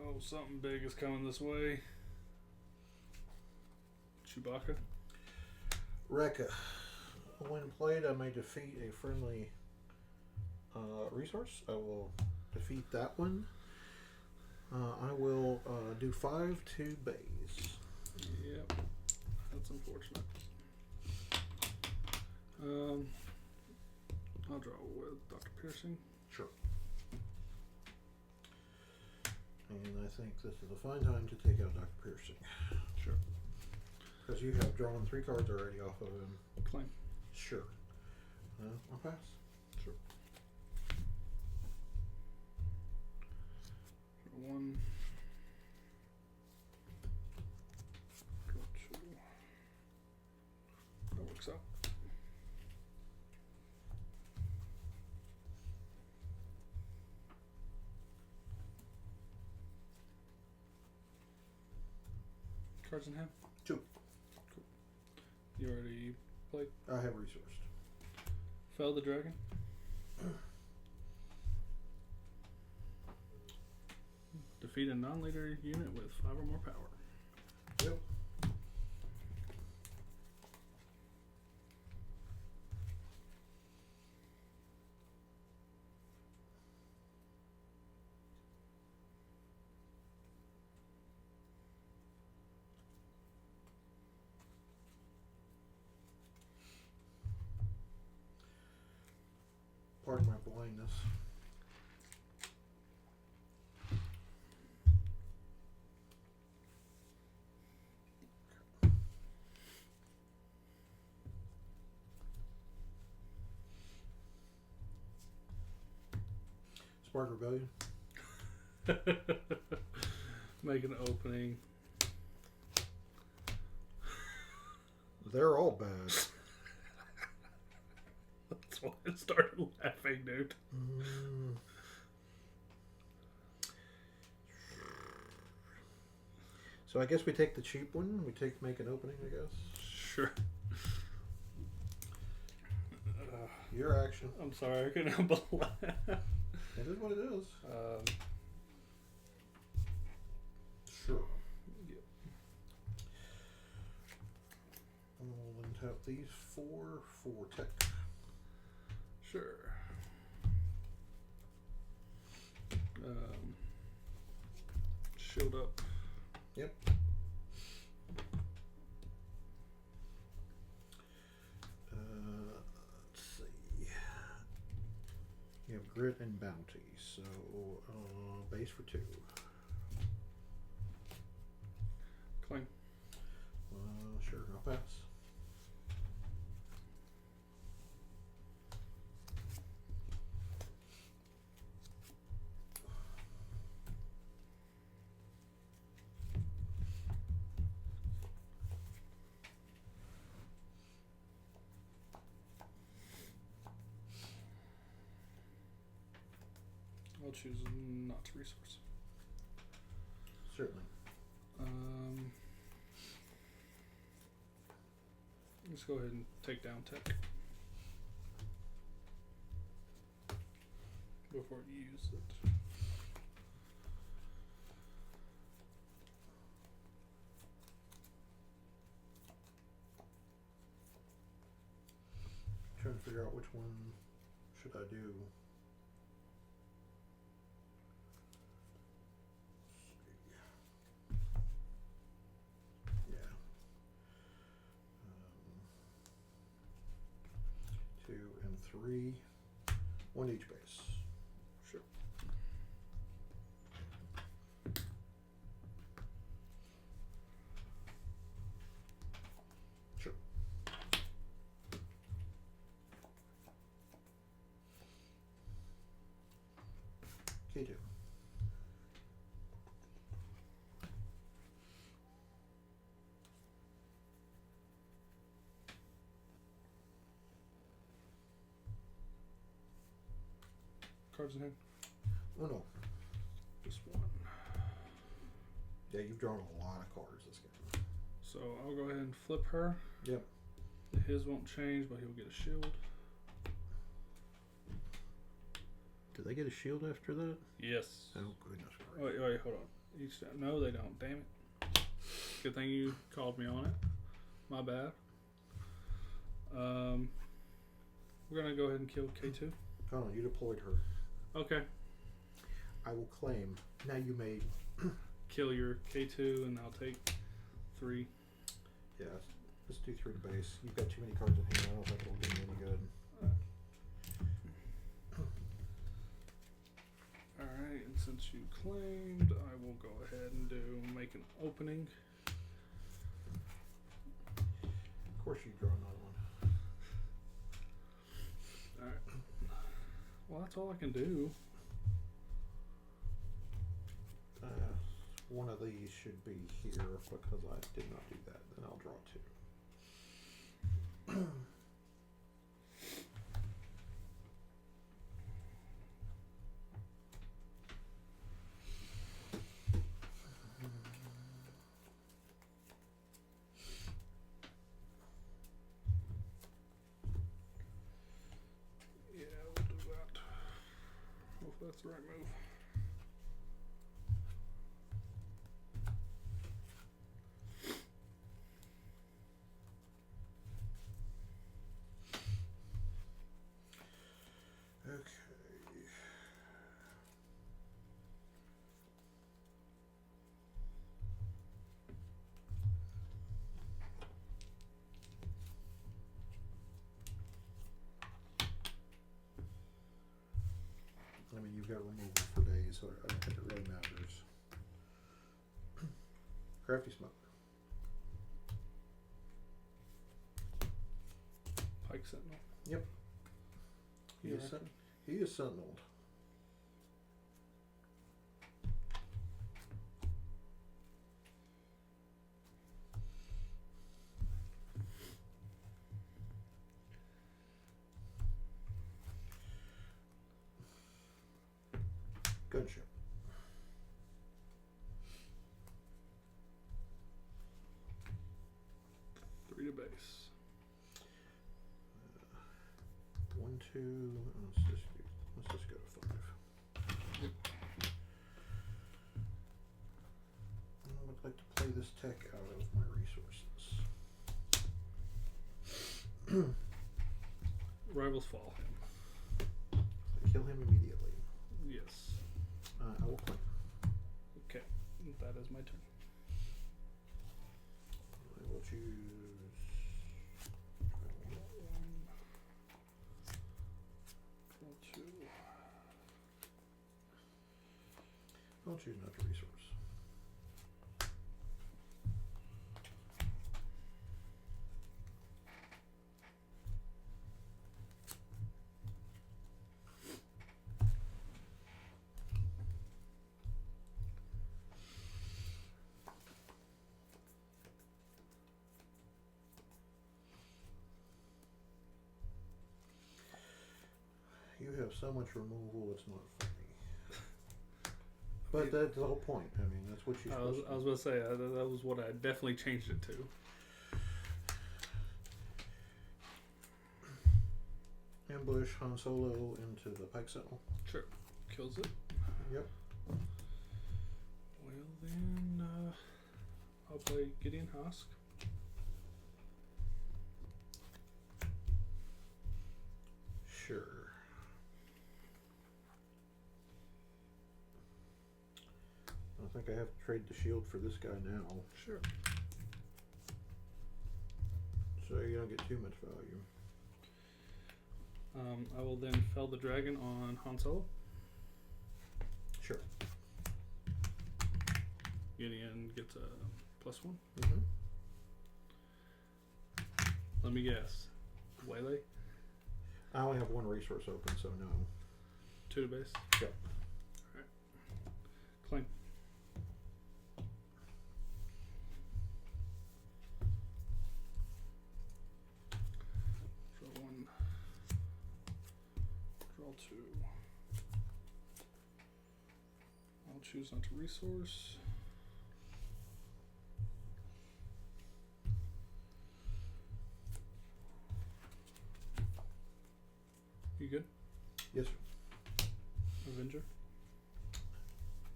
Oh, something big is coming this way. Chewbacca. Rekka. When played, I may defeat a friendly resource. I will defeat that one. I will do 5 to base. Yep. That's unfortunate. I'll draw with Dr. Piercing. Sure. And I think this is a fine time to take out Dr. Piercing. Sure. Because you have drawn 3 cards already off of him. Claim. Sure. I'll pass. Sure. Draw 1. Draw 2. That works out. Cards in hand? 2. Cool. You already played? I have resourced. Fell the dragon? Defeat a non-leader unit with 5 or more power. Yep. Pardon my blindness. Spark Rebellion. Make an opening. They're all bad. That's why I started laughing, dude. So I guess we take the cheap one. We make an opening, I guess. Sure. Your action. I'm sorry, I couldn't help but laugh. It is what it is. Sure. Yep. We'll then tap these 4 for tech. Sure. Shield up. Yep. Let's see. You have grit and bounty, so base for 2. Claim. Sure, I'll pass. I'll choose not to resource. Certainly. Let's go ahead and take down tech before you use it. Trying to figure out which one should I do. Yeah. 2 and 3. 1 each base. Sure. Sure. K2. Cards in hand. Oh no. Just one. Yeah, you've drawn a lot of cards this game. So I'll go ahead and flip her. Yep. His won't change, but he'll get a shield. Do they get a shield after that? Yes. Oh goodness. Wait, hold on. Each time. No, they don't. Damn it. Good thing you called me on it. My bad. We're gonna go ahead and kill K2. Hold on, you deployed her. Okay. I will claim. Now you may. Kill your K2, and I'll take 3. Yeah, let's do 3 to base. You've got too many cards in hand. I don't think it'll do me any good. Alright, and since you claimed, I will go ahead and make an opening. Of course, you draw another one. Alright. Well, that's all I can do. One of these should be here because I did not do that. Then I'll draw 2. Yeah, we'll do that. Hopefully that's the right move. Okay. I mean, you've got removal for days, so I don't think it really matters. Crafty Smoke. Pike Sentinel. Yep. He is sentineled. Gunship. Three to base. 1, 2. Let's just go to 5. I would like to play this tech out of my resources. Rivals fall him. I kill him immediately. Yes. I will play. Okay. That is my turn. I will choose. One. Draw 2. I'll choose another resource. You have so much removal, it's not funny. But that's the whole point. I mean, that's what you're I was supposed going to say, that was what I definitely changed it to. to. Ambush Han Solo into the Pike Sentinel. Sure. Kills it. Yep. Well, then, I'll play Gideon Husk. Sure. I think I have to trade the shield for this guy now. Sure. So you don't get too much value. I will then fell the dragon on Han Solo. Sure. Gideon gets a +1. Mm-hmm. Let me guess. Waylay? I only have one resource open, so no. 2 to base. Yep. Alright. Claim. Draw 1. Draw 2. I'll choose not to resource. You good? Yes, sir. Avenger.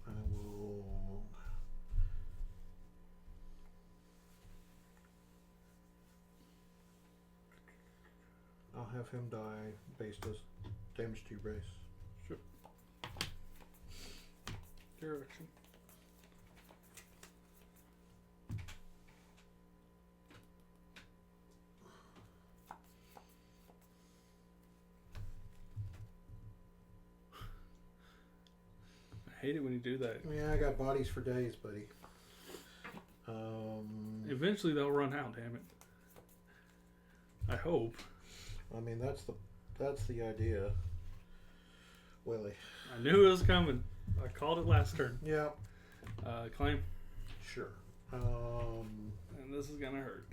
I will. I'll have him die based as damage to your base. Sure. Your action. I hate it when you do that. Yeah, I got bodies for days, buddy. Eventually they'll run out, damn it. I hope. I mean, that's the idea. Willie. I knew it was coming. I called it last turn. Yeah. Claim. Sure. And this is gonna hurt.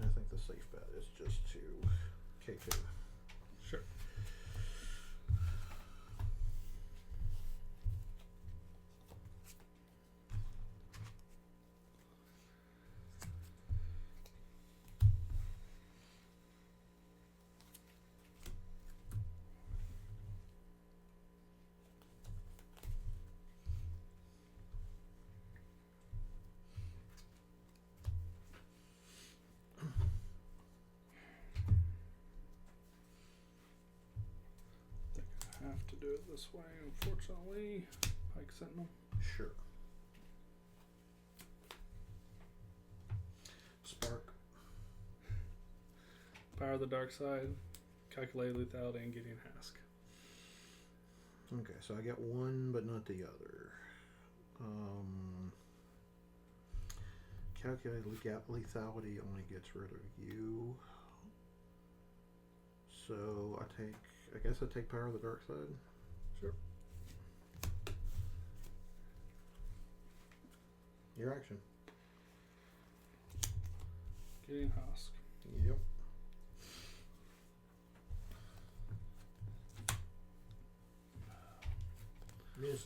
I think the safe bet is just to K2. Sure. Have to do it this way, unfortunately. Pike Sentinel. Sure. Spark. Power of the Dark Side. Calculate lethality and Gideon Hask. Okay, so I get one, but not the other. Calculated lethality only gets rid of you. So I guess I take Power of the Dark Side. Sure. Your action. Gideon Hask. Yep.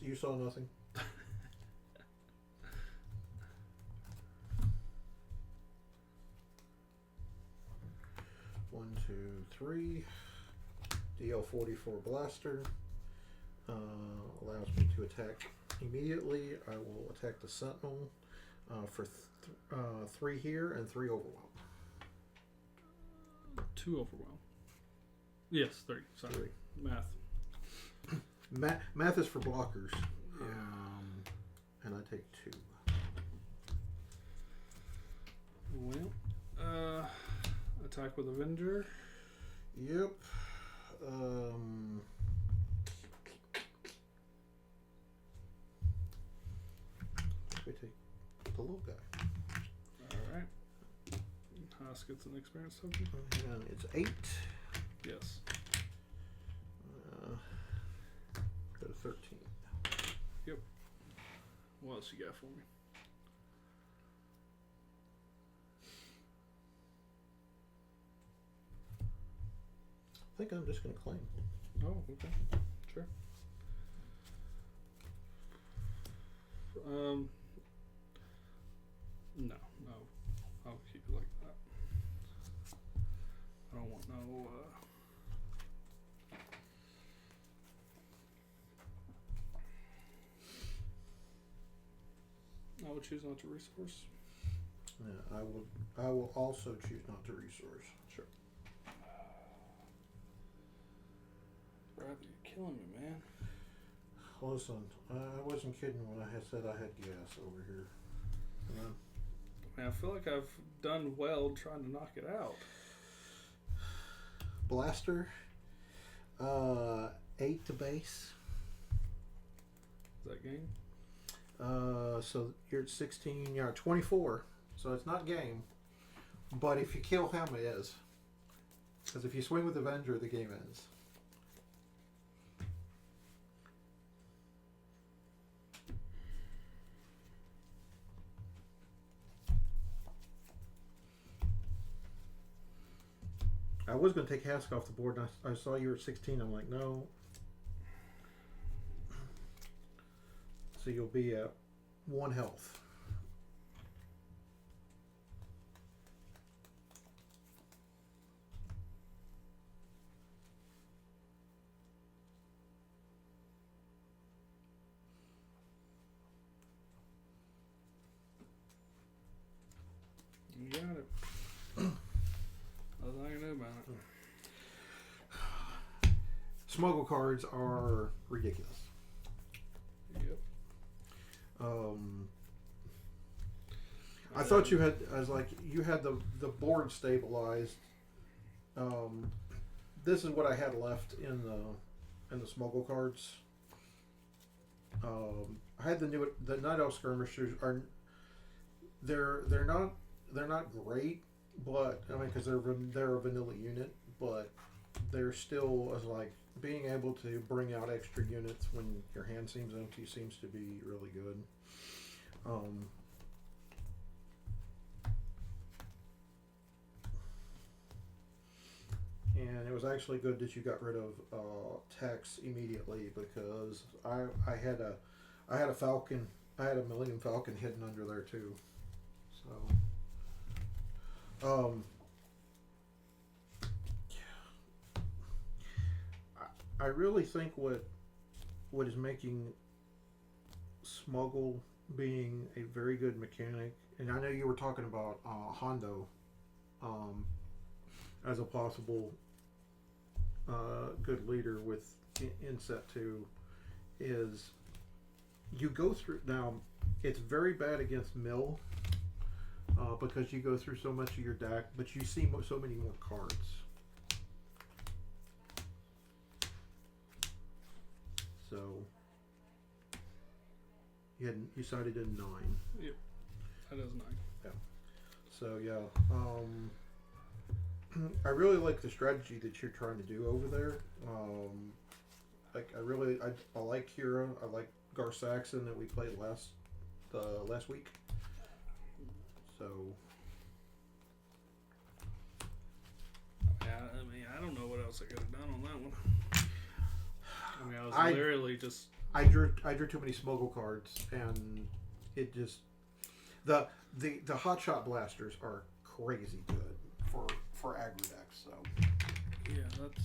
You saw nothing. 1, 2, 3. DL44 blaster allows me to attack immediately. I will attack the Sentinel for 3 here and 3 overwhelm. 2 overwhelm. Yes, 3. Sorry. 3. Math. Math is for blockers. Yeah. And I take 2. Well, attack with Avenger. Yep. We take the little guy. Alright. Haas gets an experience token. And it's 8. Yes. Go to 13. Yep. What else you got for me? I think I'm just going to claim. Oh, okay. Sure. No. I'll keep it like that. I don't want no, I would choose not to resource. Yeah, I will also choose not to resource. Sure. Brad, you're killing me, man. Listen, I wasn't kidding when I had said I had gas over here. You know? Man, I feel like I've done well trying to knock it out. Blaster, 8 to base. Is that game? So you're at 16. You're at 24. So it's not game. But if you kill him, it is. Because if you swing with Avenger, the game ends. I was going to take Hask off the board, and I saw you were at 16. I'm like, no. So you'll be at 1 health. You got it. Nothing I can do about it. Smuggle cards are ridiculous. Yep. I thought you had. I was like, you had the board stabilized. This is what I had left in the smuggle cards. I had the Night Elf skirmishers are. They're not great, but I mean because they're a vanilla unit, but they're still as like being able to bring out extra units when your hand seems empty seems to be really good. And it was actually good that you got rid of Tex immediately because I had a Falcon, I had a Millennium Falcon hidden under there too. So, I really think what is making Smuggle being a very good mechanic, and I know you were talking about Hondo as a possible good leader with in set 2, is you go through now. It's very bad against Mill because you go through so much of your deck, but you see so many more cards. So you sided in 9. Yep. That is 9. Yeah. So yeah, I really like the strategy that you're trying to do over there. Like I like Qi'ra. I like Gar Saxon that we played last week. So yeah, I mean, I don't know what else I could have done on that one. I mean, I was literally just. I drew too many smuggle cards, and it just the hotshot blasters are crazy good for aggro decks. So yeah, that's.